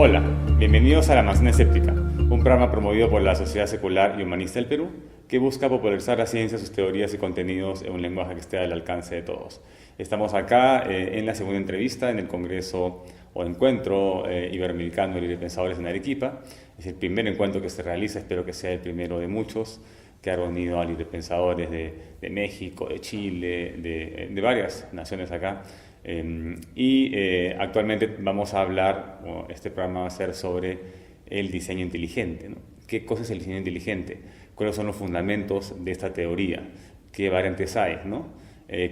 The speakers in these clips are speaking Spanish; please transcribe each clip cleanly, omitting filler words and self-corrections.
Hola, bienvenidos a La Manzana Escéptica, un programa promovido por la Sociedad Secular y Humanista del Perú que busca popularizar la ciencia, sus teorías y contenidos en un lenguaje que esté al alcance de todos. Estamos acá en la segunda entrevista en el Congreso o Encuentro Iberoamericano de Librepensadores en Arequipa. Es el primer encuentro que se realiza, espero que sea el primero de muchos, que ha reunido a librepensadores de México, de Chile, de varias naciones acá. Actualmente vamos a hablar, o este programa va a ser sobre el diseño inteligente, ¿no? ¿Qué cosa es el diseño inteligente? ¿Cuáles son los fundamentos de esta teoría? ¿Qué variantes hay, ¿no?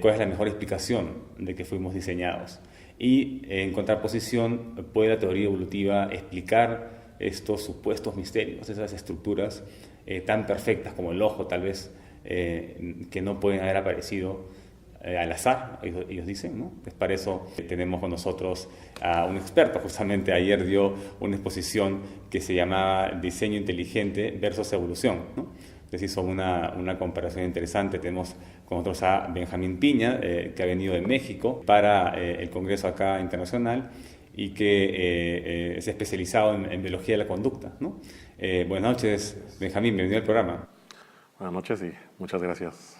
¿Cuál es la mejor explicación de que fuimos diseñados? Y en contraposición, ¿puede la teoría evolutiva explicar estos supuestos misterios, esas estructuras tan perfectas como el ojo, tal vez, que no pueden haber aparecido al azar, ellos dicen, ¿no? Pues para eso tenemos con nosotros a un experto. Justamente ayer dio una exposición que se llamaba Diseño Inteligente versus Evolución, ¿no? Entonces hizo una comparación interesante. Tenemos con nosotros a Benjamín Piña, que ha venido de México para el Congreso acá internacional y que es especializado en biología de la conducta, ¿no? Buenas noches, Benjamín, bienvenido al programa. Buenas noches y muchas gracias.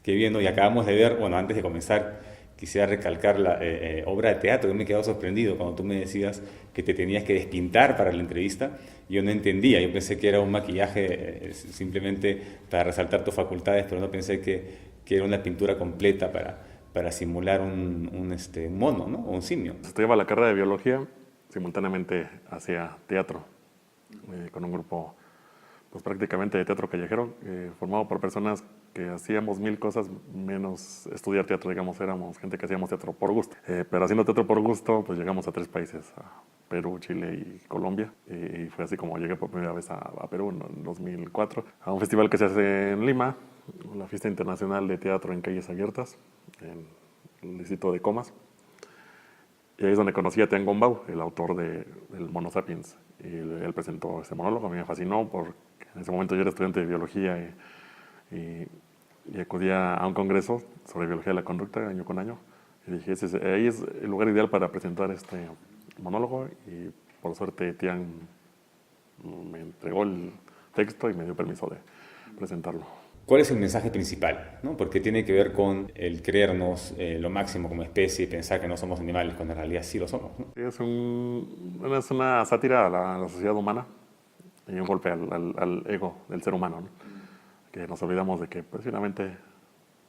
Qué bien, ¿no? Y acabamos de ver, bueno, antes de comenzar, quisiera recalcar la obra de teatro. Yo me he quedado sorprendido cuando tú me decías que te tenías que despintar para la entrevista. Yo no entendía, yo pensé que era un maquillaje simplemente para resaltar tus facultades, pero no pensé que era una pintura completa para simular un mono, ¿no? O un simio. Estudiaba la carrera de biología, simultáneamente hacía teatro, con un grupo pues prácticamente de teatro callejero, formado por personas que hacíamos mil cosas menos estudiar teatro, digamos, éramos gente que hacíamos teatro por gusto. Pero haciendo teatro por gusto, pues llegamos a 3 países, a Perú, Chile y Colombia. Y fue así como llegué por primera vez a Perú en 2004, a un festival que se hace en Lima, la Fiesta Internacional de Teatro en Calles Abiertas, en el distrito de Comas. Y ahí es donde conocí a Tian Gombao, el autor del Mono Sapiens. Y él presentó ese monólogo, a mí me fascinó porque en ese momento yo era estudiante de biología y acudía a un congreso sobre biología de la conducta año con año. Y dije, ahí es el lugar ideal para presentar este monólogo. Y por suerte Tian me entregó el texto y me dio permiso de presentarlo. ¿Cuál es el mensaje principal? ¿No? Porque tiene que ver con el creernos lo máximo como especie y pensar que no somos animales, cuando en realidad sí lo somos, ¿no? Es una sátira a la sociedad humana y un golpe al ego del ser humano, ¿no? Que nos olvidamos de que pues, finalmente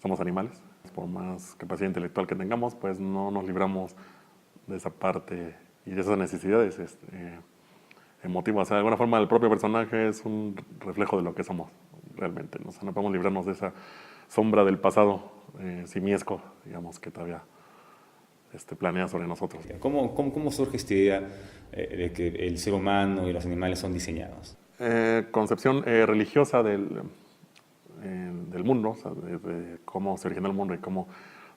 somos animales. Por más capacidad intelectual que tengamos, pues no nos libramos de esa parte y de esas necesidades emotivas. O sea, de alguna forma el propio personaje es un reflejo de lo que somos realmente, ¿no? O sea, no podemos librarnos de esa sombra del pasado simiesco, digamos, que todavía planea sobre nosotros. ¿Cómo surge esta idea de que el ser humano y los animales son diseñados? Concepción religiosa del mundo, o sea, de cómo se originó el mundo y cómo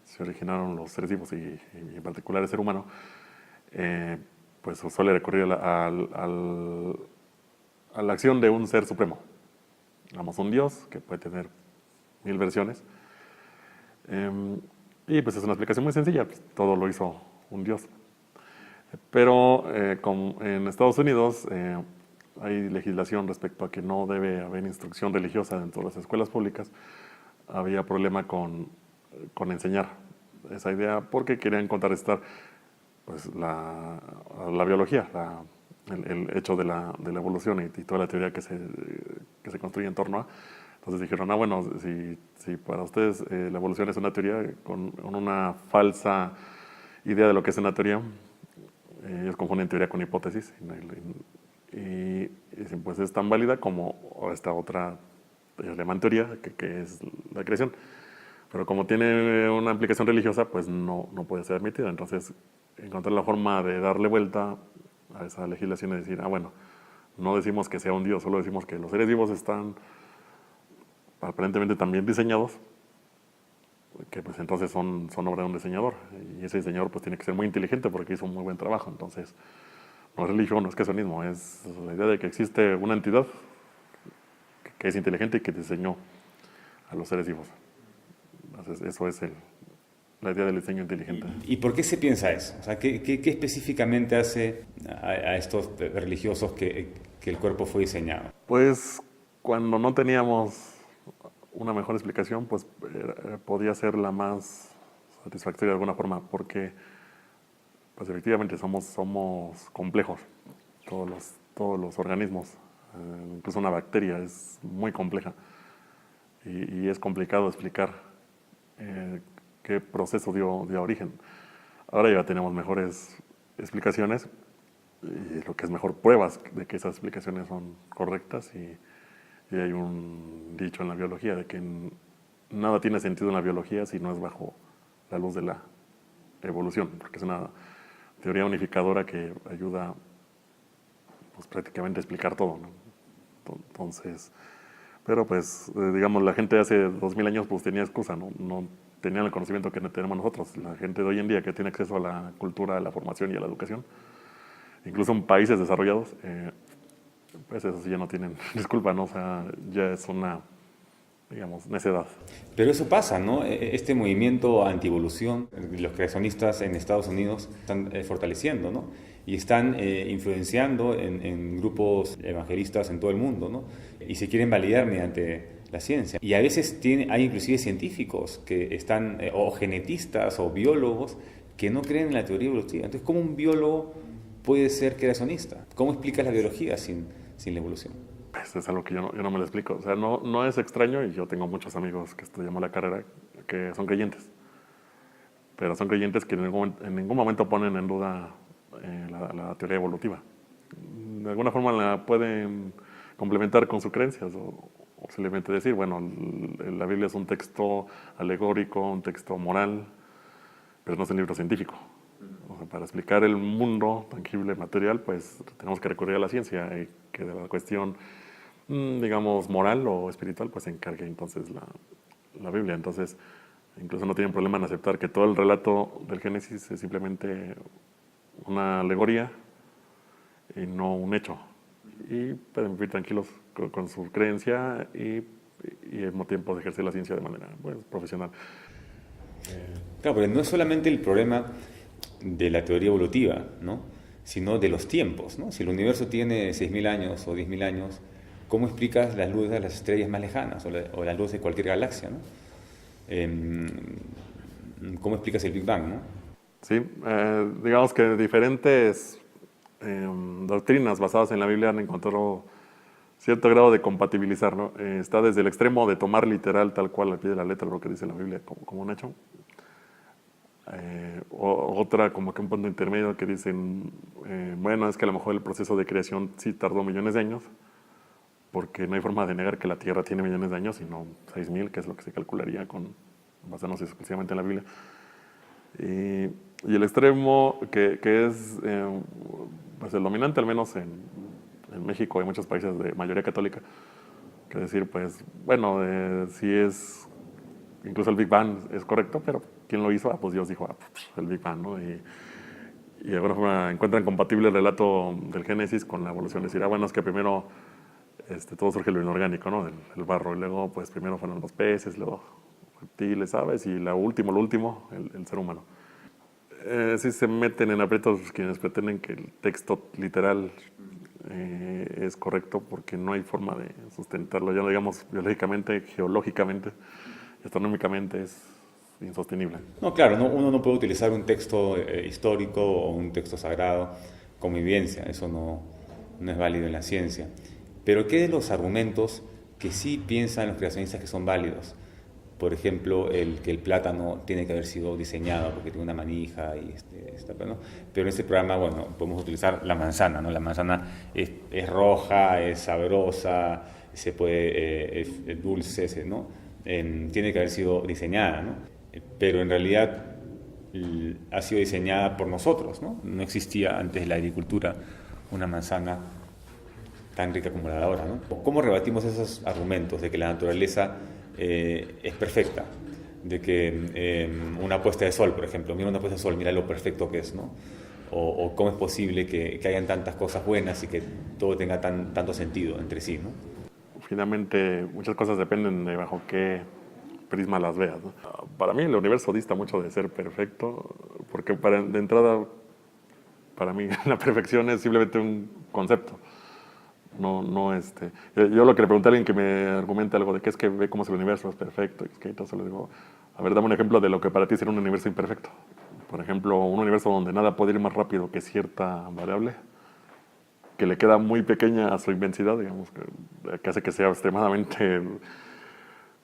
se originaron los seres vivos y en particular el ser humano, pues suele recurrir a la acción de un ser supremo. Digamos, un dios que puede tener 1000 versiones. Y pues es una explicación muy sencilla, pues, todo lo hizo un dios. Pero en Estados Unidos hay legislación respecto a que no debe haber instrucción religiosa dentro de las escuelas públicas. Había problema con enseñar esa idea porque querían contrarrestar pues, la biología, el hecho de la evolución y toda la teoría que se construye en torno a. Entonces dijeron, bueno, si para ustedes la evolución es una teoría con una falsa idea de lo que es una teoría, ellos confunden teoría con hipótesis y dicen, pues es tan válida como esta otra, ellos le llaman teoría, que es la creación. Pero como tiene una implicación religiosa, pues no puede ser admitida. Entonces, encontrar la forma de darle vuelta a esa legislación y decir, bueno, no decimos que sea un Dios, solo decimos que los seres vivos están aparentemente también diseñados, que pues entonces son obra de un diseñador. Y ese diseñador pues tiene que ser muy inteligente porque hizo un muy buen trabajo. Entonces, no es religión, no es creacionismo, es la idea de que existe una entidad que es inteligente y que diseñó a los seres vivos. Entonces, eso es la idea del diseño inteligente. ¿Y por qué se piensa eso? O sea, ¿qué específicamente hace a estos religiosos que el cuerpo fue diseñado? Pues cuando no teníamos una mejor explicación, pues podía ser la más satisfactoria de alguna forma, porque pues efectivamente somos complejos, todos los organismos, incluso una bacteria es muy compleja y es complicado explicar qué proceso dio origen. Ahora ya tenemos mejores explicaciones y lo que es mejor, pruebas de que esas explicaciones son correctas y hay un dicho en la biología de que nada tiene sentido en la biología si no es bajo la luz de la evolución, porque es una teoría unificadora que ayuda pues, prácticamente a explicar todo, ¿no? Entonces, pero pues digamos la gente de hace 2000 años pues tenía excusa, no tenían el conocimiento que tenemos nosotros. La gente de hoy en día que tiene acceso a la cultura, a la formación y a la educación, incluso en países desarrollados, pues eso sí ya no tienen disculpa, ¿no? O sea, ya es una, digamos, necedad. Pero eso pasa, ¿no? Este movimiento antievolución, los creacionistas en Estados Unidos están fortaleciendo, ¿no? Y están influenciando en grupos evangelistas en todo el mundo, ¿no? Y se quieren validar mediante la ciencia. Y a veces hay inclusive científicos que están, o genetistas o biólogos, que no creen en la teoría evolutiva. Entonces, ¿cómo un biólogo puede ser creacionista? ¿Cómo explicas la biología sin la evolución? Pues es algo que yo no me lo explico. O sea, no es extraño, y yo tengo muchos amigos que estudiamos la carrera que son creyentes. Pero son creyentes que en ningún momento ponen en duda la teoría evolutiva. De alguna forma la pueden complementar con sus creencias o simplemente decir, bueno, la Biblia es un texto alegórico, un texto moral, pero no es un libro científico. O sea, para explicar el mundo tangible, material, pues tenemos que recurrir a la ciencia y que de la cuestión, digamos, moral o espiritual, pues se encargue entonces la Biblia. Entonces, incluso no tienen problema en aceptar que todo el relato del Génesis es simplemente una alegoría y no un hecho. Y pueden vivir tranquilos con su creencia y al mismo tiempo ejercer la ciencia de manera pues, profesional. Claro, pero no es solamente el problema de la teoría evolutiva, ¿no? Sino de los tiempos, ¿no? Si el universo tiene 6.000 años o 10.000 años, ¿cómo explicas las luces de las estrellas más lejanas o la luz de cualquier galaxia, ¿no? ¿Cómo explicas el Big Bang, no? Sí, digamos que diferentes doctrinas basadas en la Biblia han encontrado cierto grado de compatibilizar, ¿no? Está desde el extremo de tomar literal tal cual al pie de la letra lo que dice la Biblia como un hecho. Otra como que un punto intermedio que dicen, bueno, es que a lo mejor el proceso de creación sí tardó millones de años, porque no hay forma de negar que la Tierra tiene millones de años, sino 6.000, que es lo que se calcularía basándonos exclusivamente en la Biblia. Y el extremo que es pues el dominante, al menos en México y muchos países de mayoría católica, que decir, pues, bueno, si es, incluso el Big Bang es correcto, pero ¿quién lo hizo? Pues Dios dijo, el Big Bang, ¿no? Y de alguna forma encuentran compatible el relato del Génesis con la evolución. Es decir, bueno, es que primero todo surge lo inorgánico, ¿no? El barro, y luego, pues, primero fueron los peces, luego reptiles, aves, y lo último, el ser humano. Sí se meten en aprietos quienes pretenden que el texto literal es correcto porque no hay forma de sustentarlo. Ya lo digamos biológicamente, geológicamente, astronómicamente es insostenible. No, claro, uno no puede utilizar un texto histórico o un texto sagrado como evidencia. Eso no es válido en la ciencia. Pero ¿qué de los argumentos que sí piensan los creacionistas que son válidos? Por ejemplo, que el plátano tiene que haber sido diseñado porque tiene una manija y ¿no? Pero en este programa, bueno, podemos utilizar la manzana, ¿no? La manzana es roja, es sabrosa, es dulce, ¿no? Tiene que haber sido diseñada, ¿no? Pero en realidad ha sido diseñada por nosotros, ¿no? No existía antes de la agricultura una manzana tan rica como la de ahora, ¿no? ¿Cómo rebatimos esos argumentos de que la naturaleza es perfecta, de que una puesta de sol, por ejemplo, mira una puesta de sol, mira lo perfecto que es, ¿no? O cómo es posible que hayan tantas cosas buenas y que todo tenga tanto sentido entre sí, ¿no? Finalmente, muchas cosas dependen de bajo qué prisma las veas, ¿no? Para mí el universo dista mucho de ser perfecto, porque de entrada, para mí la perfección es simplemente un concepto. Yo lo que le pregunté a alguien que me argumente algo de que es que ve cómo es el universo, es perfecto, y es que entonces le digo, a ver, dame un ejemplo de lo que para ti sería un universo imperfecto. Por ejemplo, un universo donde nada puede ir más rápido que cierta variable, que le queda muy pequeña a su inmensidad, digamos, que hace que sea extremadamente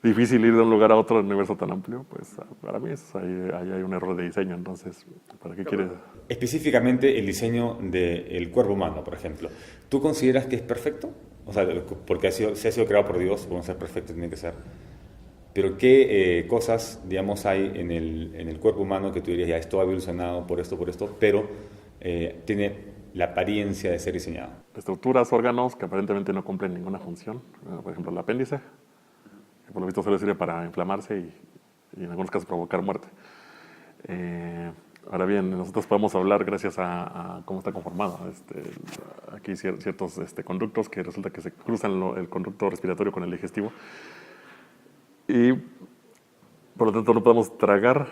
difícil ir de un lugar a otro en un universo tan amplio, pues para mí ahí hay un error de diseño. Entonces, ¿para qué quieres? Específicamente el diseño del cuerpo humano, por ejemplo. ¿Tú consideras que es perfecto? O sea, porque se ha sido creado por Dios, bueno, ser perfecto tiene que ser. Pero ¿qué cosas, digamos, hay en el cuerpo humano que tú dirías, ya, esto ha evolucionado por esto, pero tiene la apariencia de ser diseñado? Estructuras, órganos que aparentemente no cumplen ninguna función. Por ejemplo, el apéndice, que por lo visto solo sirve para inflamarse y en algunos casos provocar muerte. Ahora bien, nosotros podemos hablar gracias a cómo está conformado. Aquí ciertos conductos que resulta que se cruzan el conducto respiratorio con el digestivo. Y por lo tanto no podemos tragar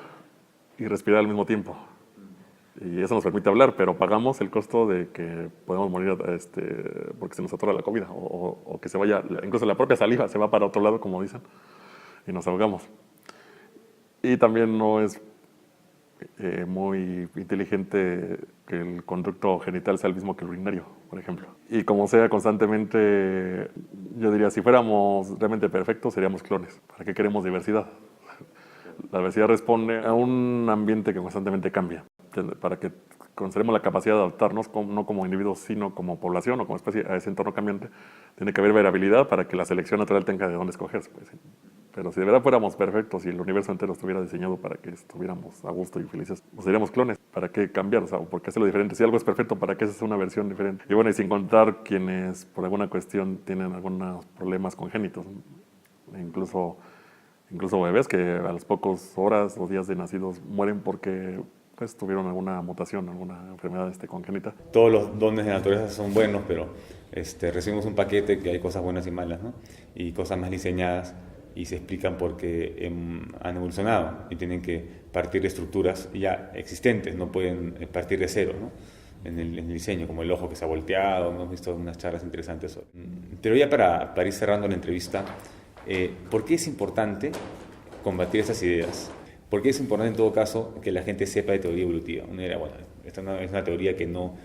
y respirar al mismo tiempo. Y eso nos permite hablar, pero pagamos el costo de que podemos morir porque se nos atora la comida o que se vaya, incluso la propia saliva se va para otro lado, como dicen, y nos ahogamos. Y también no es muy inteligente que el conducto genital sea el mismo que el urinario, por ejemplo. Y como sea constantemente, yo diría, si fuéramos realmente perfectos, seríamos clones. ¿Para qué queremos diversidad? La diversidad responde a un ambiente que constantemente cambia. Para que conservemos la capacidad de adaptarnos, no como individuos, sino como población o como especie a ese entorno cambiante, tiene que haber variabilidad para que la selección natural tenga de dónde escogerse. Pues, ¿sí? Pero si de verdad fuéramos perfectos y el universo entero estuviera diseñado para que estuviéramos a gusto y felices, pues seríamos clones. ¿Para qué cambiar? O sea, ¿por qué hacerlo diferente? Si algo es perfecto, ¿para qué hacer una versión diferente? Y bueno, y sin contar quienes por alguna cuestión tienen algunos problemas congénitos, incluso bebés que a las pocas horas o días de nacidos mueren porque pues tuvieron alguna mutación, alguna enfermedad congénita. Todos los dones de naturaleza son buenos, pero recibimos un paquete que hay cosas buenas y malas, ¿no? Y cosas más diseñadas y se explican porque han evolucionado y tienen que partir de estructuras ya existentes, no pueden partir de cero, ¿no? En el diseño, como el ojo que se ha volteado, hemos visto unas charlas interesantes. Pero ya para ir cerrando la entrevista, ¿por qué es importante combatir esas ideas? ¿Por qué es importante en todo caso que la gente sepa de teoría evolutiva? Una idea, bueno, esta no es una teoría que no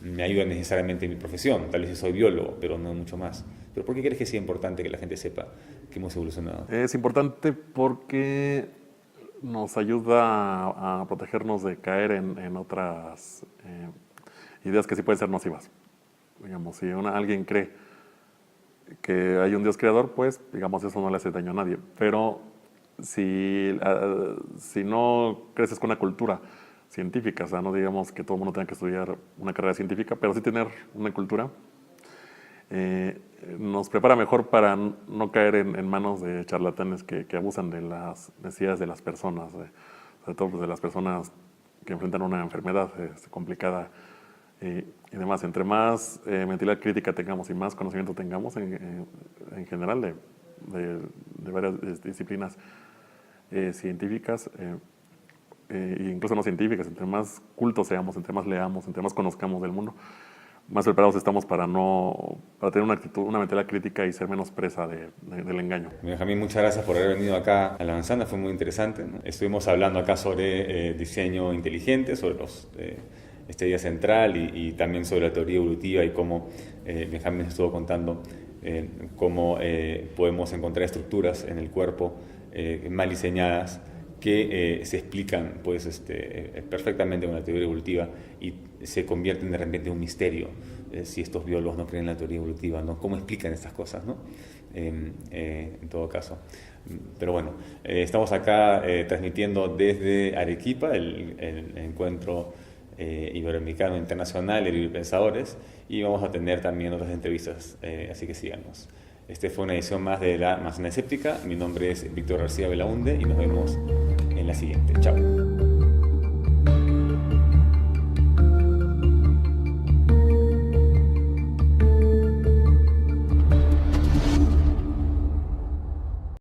me ayuda necesariamente en mi profesión, tal vez soy biólogo, pero no mucho más. ¿Pero por qué crees que sea importante que la gente sepa que hemos evolucionado? Es importante porque nos ayuda a protegernos de caer en otras ideas que sí pueden ser nocivas. Digamos, si alguien cree que hay un Dios creador, pues, digamos, eso no le hace daño a nadie. Pero si no creces con una cultura científica, o sea, no digamos que todo el mundo tenga que estudiar una carrera científica, pero sí tener una cultura, nos prepara mejor para no caer en manos de charlatanes que abusan de las necesidades de las personas, sobre todo pues, de las personas que enfrentan una enfermedad complicada y demás. Entre más mentalidad crítica tengamos y más conocimiento tengamos en general de varias disciplinas científicas e incluso no científicas, entre más cultos seamos, entre más leamos, entre más conozcamos del mundo, más preparados estamos para tener una actitud, una mentalidad crítica y ser menos presa del engaño. Benjamín, muchas gracias por haber venido acá a La Manzana, fue muy interesante, ¿no? Estuvimos hablando acá sobre diseño inteligente, sobre este día central y también sobre la teoría evolutiva y cómo Benjamín estuvo contando cómo podemos encontrar estructuras en el cuerpo mal diseñadas que se explican pues, perfectamente con la teoría evolutiva y se convierten de repente en un misterio si estos biólogos no creen en la teoría evolutiva, ¿no? ¿Cómo explican estas cosas, ¿no? En todo caso. Pero bueno, estamos acá transmitiendo desde Arequipa el encuentro iberoamericano internacional de librepensadores y vamos a tener también otras entrevistas, así que síganos. Esta fue una edición más de La Manzana Escéptica. Mi nombre es Víctor García Belaunde y nos vemos en la siguiente. Chao.